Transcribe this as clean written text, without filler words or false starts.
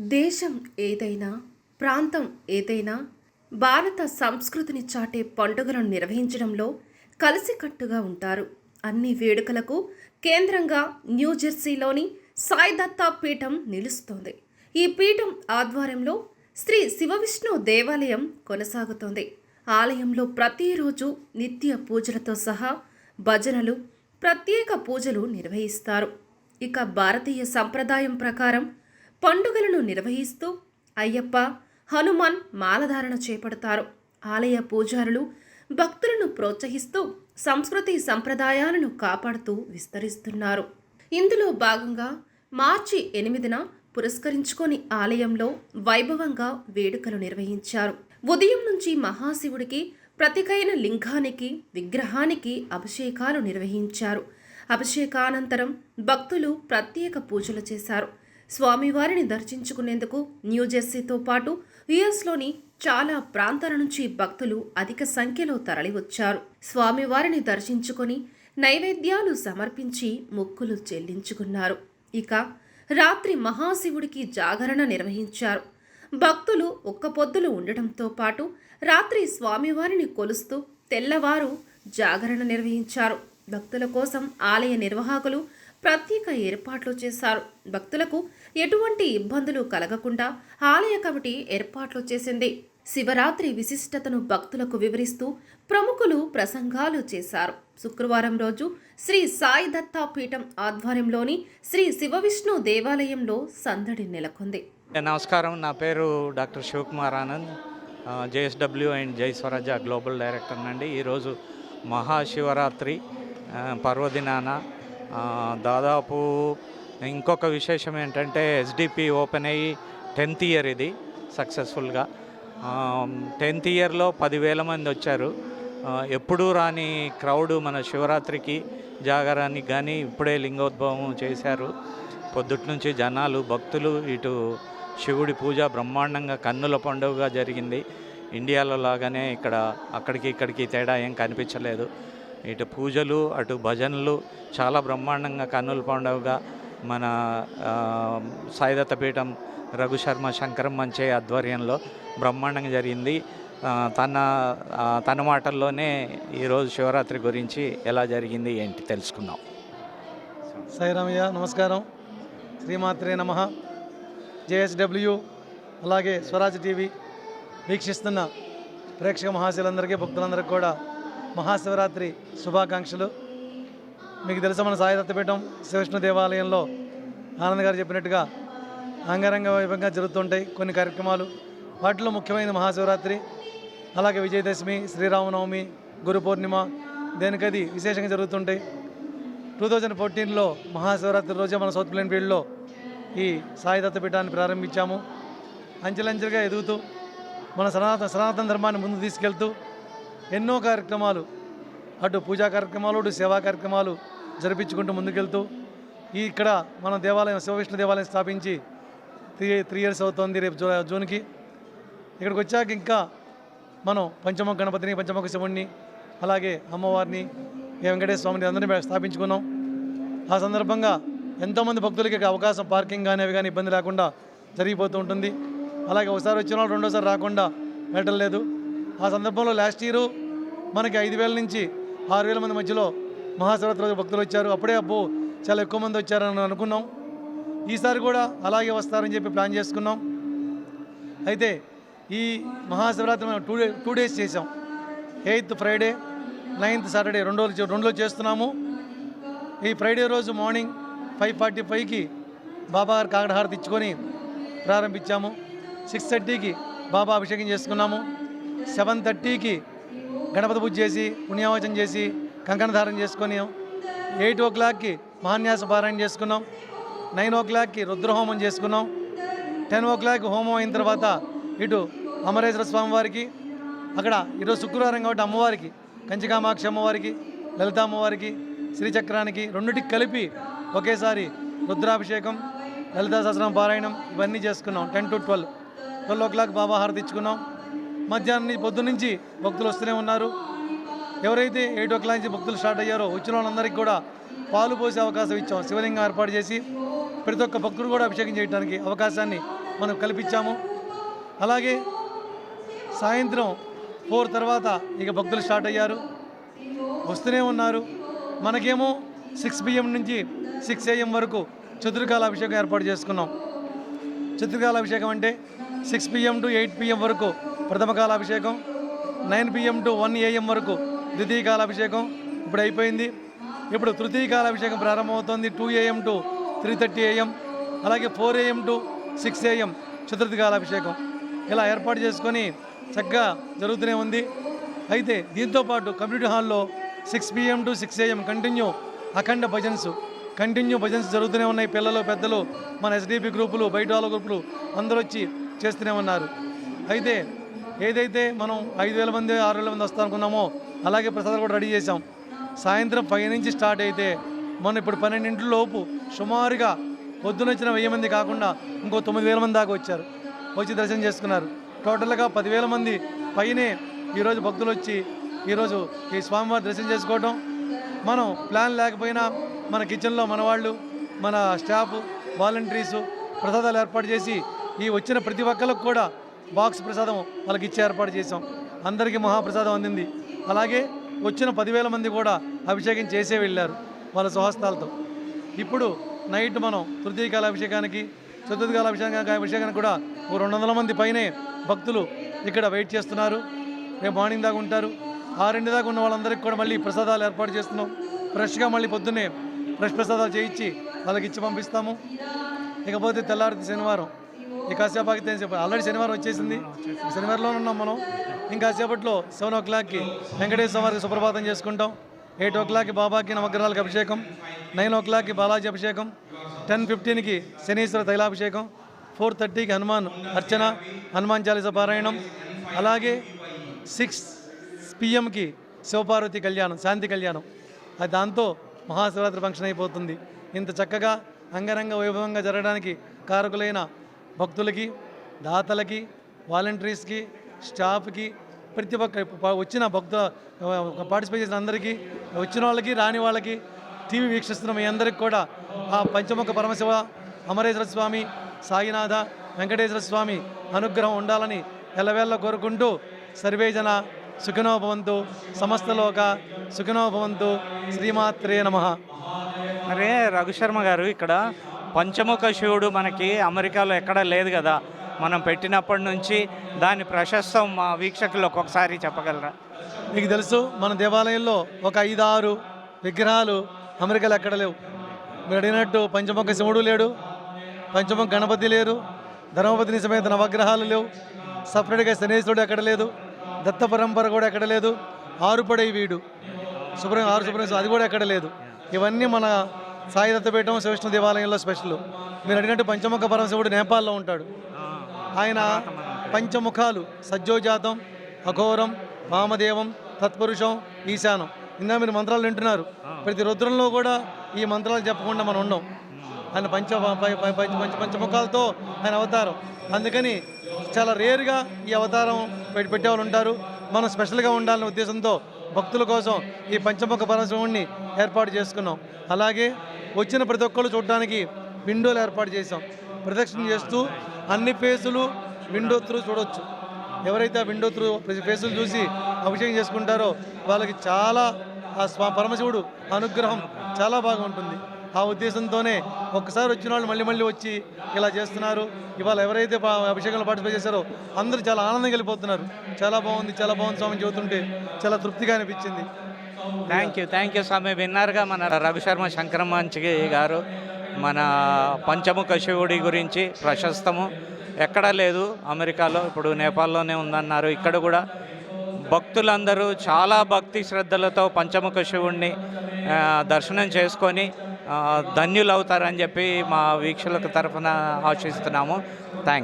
దేశం ఏదైనా, ప్రాంతం ఏదైనా భారత సంస్కృతిని చాటే పండుగలను నిర్వహించడంలో కలిసికట్టుగా ఉంటారు. అన్ని వేడుకలకు కేంద్రంగా న్యూజెర్సీలోని సాయి దత్తా పీఠం నిలుస్తోంది. ఈ పీఠం ఆధ్వర్యంలో శ్రీ శివవిష్ణు దేవాలయం కొనసాగుతోంది. ఆలయంలో ప్రతిరోజు నిత్య పూజలతో సహా భజనలు, ప్రత్యేక పూజలు నిర్వహిస్తారు. ఇక భారతీయ సంప్రదాయం ప్రకారం పండుగలను నిర్వహిస్తూ అయ్యప్ప, హనుమాన్ మాలధారణ చేపడతారు. ఆలయ పూజారులు భక్తులను ప్రోత్సహిస్తూ సంస్కృతి సంప్రదాయాలను కాపాడుతూ విస్తరిస్తున్నారు. ఇందులో భాగంగా మార్చి 8న పురస్కరించుకొని ఆలయంలో వైభవంగా వేడుకలు నిర్వహించారు. ఉదయం నుంచి మహాశివుడికి ప్రతికైన లింగానికి, విగ్రహానికి అభిషేకాలు నిర్వహించారు. అభిషేకానంతరం భక్తులు ప్రత్యేక పూజలు చేశారు. స్వామివారిని దర్శించుకునేందుకు న్యూజెర్సీతో పాటు యుఎస్లోని చాలా ప్రాంతాల నుంచి భక్తులు అధిక సంఖ్యలో తరలివచ్చారు. స్వామివారిని దర్శించుకొని నైవేద్యాలు సమర్పించి మొక్కులు చెల్లించుకున్నారు. ఇక రాత్రి మహాశివుడికి జాగరణ నిర్వహించారు. భక్తులు ఒక్కపొద్దులు ఉండటంతో పాటు రాత్రి స్వామివారిని కొలుస్తూ తెల్లవారు జాగరణ నిర్వహించారు. భక్తుల కోసం ఆలయ నిర్వాహకులు ప్రత్యేక ఏర్పాట్లు చేశారు. భక్తులకు ఎటువంటి ఇబ్బందులు కలగకుండా ఆలయ కమిటీ ఏర్పాట్లు చేసింది. శివరాత్రి విశిష్టతను భక్తులకు వివరిస్తూ ప్రముఖులు ప్రసంగాలు చేశారు. శుక్రవారం రోజు శ్రీ సాయి దత్తా పీఠం ఆధ్వర్యంలోని శ్రీ శివవిష్ణు దేవాలయంలో సందడి నెలకొంది. నమస్కారం, నా పేరు doctor Shivakumar Anand, JSW and Jai Swaraja global director అండి. ఈరోజు మహాశివరాత్రి పర్వదినాన దాదాపు ఇంకొక విశేషం ఏంటంటే ఎస్డిపి ఓపెన్ అయ్యి 10th ఇయర్ ఇది సక్సెస్ఫుల్గా. 10th ఇయర్లో 10,000 మంది వచ్చారు. ఎప్పుడూ రాని క్రౌడ్ మన శివరాత్రికి జాగరానికి కానీ ఇప్పుడే లింగోద్భవం చేశారు. పొద్దుటి నుంచి జనాలు, భక్తులు, ఇటు శివుడి పూజ బ్రహ్మాండంగా కన్నుల పండుగగా జరిగింది. ఇండియాలో లాగానే ఇక్కడ అక్కడికి ఇక్కడికి తేడా ఏం కనిపించలేదు. ఇటు పూజలు, అటు భజనలు చాలా బ్రహ్మాండంగా కన్నుల పండుగగా మన సాయిదత్త పీఠం రఘుశర్మ శంకరం మంచే ఆధ్వర్యంలో బ్రహ్మాండంగా జరిగింది. తన మాటల్లోనే ఈరోజు శివరాత్రి గురించి ఎలా జరిగింది ఏంటి తెలుసుకుందాం. సాయిరామయ్య, నమస్కారం. శ్రీమాత్రే నమః. జేఎస్డబ్ల్యూ అలాగే స్వరాజ్ టీవీ వీక్షిస్తున్న ప్రేక్షక మహాశయులందరికీ, భక్తులందరికీ కూడా మహాశివరాత్రి శుభాకాంక్షలు. మీకు తెలుసు, మన సాయి దత్తపీఠం శివవిష్ణు దేవాలయంలో ఆనంద్ గారు చెప్పినట్టుగా అంగరంగ వైభవంగా జరుగుతుంటాయి కొన్ని కార్యక్రమాలు. వాటిలో ముఖ్యమైన మహాశివరాత్రి, అలాగే విజయదశమి, శ్రీరామనవమి, గురు పూర్ణిమ, దేనికది విశేషంగా జరుగుతుంటాయి. 2014లో మహాశివరాత్రి రోజే మన సౌత్ ప్లేన్ ఫీల్డ్లో ఈ సాయి దత్తపీఠాన్ని ప్రారంభించాము. అంచెలంచెలుగా ఎదుగుతూ మన సనాతన ధర్మాన్ని ముందు తీసుకెళ్తూ ఎన్నో కార్యక్రమాలు, అటు పూజా కార్యక్రమాలు, అటు సేవా కార్యక్రమాలు జరిపించుకుంటూ ముందుకెళ్తూ ఇక్కడ మన దేవాలయం శివవిష్ణు దేవాలయం స్థాపించి 3 years అవుతుంది. రేపు జూన్కి ఇక్కడికి వచ్చాక ఇంకా మనం పంచముఖ గణపతిని, పంచముఖ శివుణ్ణి, అలాగే అమ్మవారిని, వెంకటేశ్వర స్వామిని అందరినీ స్థాపించుకున్నాం. ఆ సందర్భంగా ఎంతోమంది భక్తులకి అవకాశం, పార్కింగ్ కానీ అవి కానీ ఇబ్బంది లేకుండా జరిగిపోతూ ఉంటుంది. అలాగే ఒకసారి వచ్చిన వాళ్ళు రెండోసారి రాకుండా వెళ్ళటం లేదు. ఆ సందర్భంలో లాస్ట్ ఇయర్ మనకి 5,000 నుంచి 6,000 మంది మధ్యలో మహాశివరాత్రి రోజు భక్తులు వచ్చారు. అప్పుడే చాలా ఎక్కువ మంది వచ్చారని అనుకున్నాం. ఈసారి కూడా అలాగే వస్తారని చెప్పి ప్లాన్ చేసుకున్నాం. అయితే ఈ మహాశివరాత్రి మనం 2 days చేసాం. 8th ఫ్రైడే, 9th సాటర్డే, 2 రోజులు చేస్తున్నాము. ఈ ఫ్రైడే రోజు మార్నింగ్ 5:45కి బాబా గారు కాకడహారతి ఇచ్చుకొని ప్రారంభించాము. 6:30కి బాబా అభిషేకం చేసుకున్నాము. 7:30కి గణపతి పూజ చేసి, పుణ్యావచనం చేసి, కంకణధారణ చేసుకొని 8 o'clockకి మహాన్యాస పారాయణ చేసుకున్నాం. 9 o'clockకి రుద్రహోమం చేసుకున్నాం. 10 o'clock హోమం అయిన తర్వాత ఇటు అమరేశ్వర స్వామి వారికి, అక్కడ ఈరోజు శుక్రవారం కాబట్టి అమ్మవారికి, కంచికామాక్షి అమ్మవారికి, లలిత అమ్మవారికి, శ్రీచక్రానికి రెండింటికి కలిపి ఒకేసారి రుద్రాభిషేకం, లలితా సహస్రనామ పారాయణం ఇవన్నీ చేసుకున్నాం. 10 to 12 o'clock బాబా హారతి ఇచ్చుకున్నాం. మధ్యాహ్నం పొద్దున్నుంచి భక్తులు వస్తూనే ఉన్నారు. ఎవరైతే 8 o'clock నుంచి భక్తులు స్టార్ట్ అయ్యారో వచ్చిన వాళ్ళందరికీ కూడా పాలు పోసే అవకాశం ఇచ్చాం. శివలింగం ఏర్పాటు చేసి ప్రతి ఒక్క భక్తుడు కూడా అభిషేకం చేయడానికి అవకాశాన్ని మనం కల్పించాము. అలాగే సాయంత్రం 4 తర్వాత ఇక భక్తులు స్టార్ట్ అయ్యారు, వస్తూనే ఉన్నారు. మనకేమో 6 PM నుంచి 6 AM వరకు చతుర్కాల అభిషేకం ఏర్పాటు చేసుకున్నాం. చతుర్కాల అభిషేకం అంటే 6 PM to 8 PM వరకు ప్రథమ కాల అభిషేకం, 9 PM to 1 AM వరకు ద్వితీయ కాల అభిషేకం ఇప్పుడు అయిపోయింది. ఇప్పుడు తృతీయ కాల అభిషేకం ప్రారంభమవుతోంది 2 AM to 3:30 AM. అలాగే 4 AM to 6 AM చతుర్థి కాల అభిషేకం. ఇలా ఏర్పాటు చేసుకొని చక్కగా జరుగుతూనే ఉంది. అయితే దీంతోపాటు కమ్యూనిటీ హాల్లో 6 PM to 6 AM continue Akhanda bhajans జరుగుతూనే ఉన్నాయి. పిల్లలు పెద్దలు మన ఎస్డిపి గ్రూపులు, బయట వాళ్ళ గ్రూపులు అందరూ వచ్చి చేస్తూనే ఉన్నారు. అయితే ఏదైతే మనం 5,000 మంది 6,000 మంది వస్తామనుకున్నామో అలాగే ప్రసాదాలు కూడా రెడీ చేసాం. సాయంత్రం 5 నుంచి స్టార్ట్ అయితే మనం ఇప్పుడు 12 లోపు సుమారుగా పొద్దున వచ్చిన 1000 మంది కాకుండా ఇంకో 9,000 మంది దాకా వచ్చి దర్శనం చేసుకున్నారు. టోటల్గా 10,000 మంది పైనే ఈరోజు భక్తులు వచ్చి ఈరోజు ఈ స్వామివారి దర్శనం చేసుకోవటం. మనం ప్లాన్ లేకపోయినా మన కిచెన్లో మన వాళ్ళు, మన స్టాఫ్, వాలంటీర్సు ప్రసాదాలు ఏర్పాటు చేసి ఈ వచ్చిన ప్రతి ఒక్కరికి కూడా బాక్స్ ప్రసాదం వాళ్ళకి ఇచ్చే ఏర్పాటు చేసాం. అందరికీ మహాప్రసాదం అందింది. అలాగే వచ్చిన 10,000 మంది కూడా అభిషేకం చేసే వెళ్ళారు వాళ్ళ స్వహస్తాలతో. ఇప్పుడు నైట్ మనం తృతీయ కాల అభిషేకానికి, చతుర్థి కాల అభిషేకానికి కూడా 200 మంది పైనే భక్తులు ఇక్కడ వెయిట్ చేస్తున్నారు. రేపు మార్నింగ్ దాకా ఉంటారు. 6 దాకా ఉన్న వాళ్ళందరికీ కూడా మళ్ళీ ప్రసాదాలు ఏర్పాటు చేస్తున్నాం. ఫ్రెష్గా మళ్ళీ పొద్దున్నే ఫ్రెష్ ప్రసాదాలు చేయించి వాళ్ళకి ఇచ్చి పంపిస్తాము. ఇకపోతే తెల్లారి శనివారం కాసేపు ఆగితే ఆల్రెడీ శనివారం వచ్చేసింది. శనివారంలో ఉన్నాం మనం. ఇంకాసేపట్లో 7 o'clockకి వెంకటేశ్వర వారికి సుప్రభాతం చేసుకుంటాం. 8 o'clockకి బాబాకి నవగ్రహాలకు అభిషేకం, 9 o'clockకి బాలాజీ అభిషేకం, 10:15కి శనీశ్వర తైలాభిషేకం, 4:30కి హనుమాన్ అర్చన, హనుమాన్ చాలీస పారాయణం. అలాగే 6 PMకి శివపార్వతి కళ్యాణం, శాంతి కళ్యాణం. అది దాంతో మహాశివరాత్రి ఫంక్షన్ అయిపోతుంది. ఇంత చక్కగా అంగరంగ వైభవంగా జరగడానికి కారకులైన భక్తులకి, దాతలకి, వాలంటీర్స్కి, స్టాఫ్కి, ప్రతి ఒక్క వచ్చిన పార్టిసిపేట్ చేసిన అందరికీ, వచ్చిన వాళ్ళకి రాని వాళ్ళకి, టీవీ వీక్షిస్తున్న మీ అందరికీ కూడా ఆ పంచముఖ పరమశివ అమరేశ్వర స్వామి, సాయినాథ, వెంకటేశ్వర స్వామి అనుగ్రహం ఉండాలని ఎల్లవేళ్ళ కోరుకుంటూ సర్వేజన సుఖినో భవంతు, సమస్తలోక సుఖినో భవంతు, శ్రీమాత్రే నమః. మరి రఘుశర్మ గారు, ఇక్కడ పంచముఖ శివుడు మనకి అమెరికాలో ఎక్కడా లేదు కదా, మనం పెట్టినప్పటి నుంచి దాని ప్రశస్తం మా వీక్షకులకు ఒకసారి చెప్పగలరా? మీకు తెలుసు, మన దేవాలయంలో ఒక 5-6 విగ్రహాలు అమెరికాలో ఎక్కడ లేవు. మీరు అడిగినట్టు పంచముఖ శివుడు లేడు, పంచముఖ గణపతి లేరు, ధర్మపతిని సమేత నవగ్రహాలు లేవు, సపరేట్గా శనేశ్వరుడు ఎక్కడ లేదు, దత్త పరంపర కూడా ఎక్కడ లేదు, 6 పడై వీడు సుబ్రహ్మణ్యం అది కూడా ఎక్కడ లేదు. ఇవన్నీ మన సాయి దత్తపీఠం శివవిష్ణు దేవాలయంలో స్పెషల్. మీరు అడిగినట్టు పంచముఖ పరమశివుడు నేపాల్లో ఉంటాడు. ఆయన పంచముఖాలు సజ్జోజాతం, అఘోరం, వామదేవం, తత్పురుషం, ఈశానం. ఇందా మీరు మంత్రాలు వింటున్నారు. ప్రతి రుద్రంలో కూడా ఈ మంత్రాలు చెప్పకుండా మనం ఉన్నాం. ఆయన పంచముఖాలతో ఆయన అవతారం. అందుకని చాలా రేరుగా ఈ అవతారం పెట్టేవాళ్ళు ఉంటారు. మనం స్పెషల్గా ఉండాలనే ఉద్దేశంతో భక్తుల కోసం ఈ పంచముఖ పరమశివుడిని ఏర్పాటు చేసుకున్నాం. అలాగే వచ్చిన ప్రతి ఒక్కళ్ళు చూడడానికి విండోలు ఏర్పాటు చేసాం. ప్రదక్షిణ చేస్తూ అన్ని ఫేసులు విండో త్రూ చూడవచ్చు. ఎవరైతే ఆ విండో త్రూ ప్రతి ఫేసులు చూసి అభిషేకం చేసుకుంటారో వాళ్ళకి చాలా ఆ పరమశివుడు అనుగ్రహం చాలా బాగా ఉంటుంది. ఆ ఉద్దేశంతోనే ఒక్కసారి వచ్చిన వాళ్ళు మళ్ళీ వచ్చి ఇలా చేస్తున్నారు. ఇవాళ ఎవరైతే అభిషేకంలో పార్టిసిపేట్ చేశారో అందరూ చాలా ఆనందంగా వెళ్ళిపోతున్నారు. చాలా బాగుంది స్వామి చెబుతుంటే చాలా తృప్తిగా అనిపించింది. థ్యాంక్ యూ స్వామి. విన్నారుగా మన రఘుశర్మ శంకరమంచి గారు మన పంచముఖ శివుడి గురించి ప్రశస్తము ఎక్కడా లేదు అమెరికాలో, ఇప్పుడు నేపాల్లోనే ఉందన్నారు. ఇక్కడ కూడా భక్తులందరూ చాలా భక్తి శ్రద్ధలతో పంచముఖ శివుడిని దర్శనం చేసుకొని ధన్యులవుతారని చెప్పి మా వీక్షకుల తరఫున ఆశిస్తున్నాము. థ్యాంక్స్.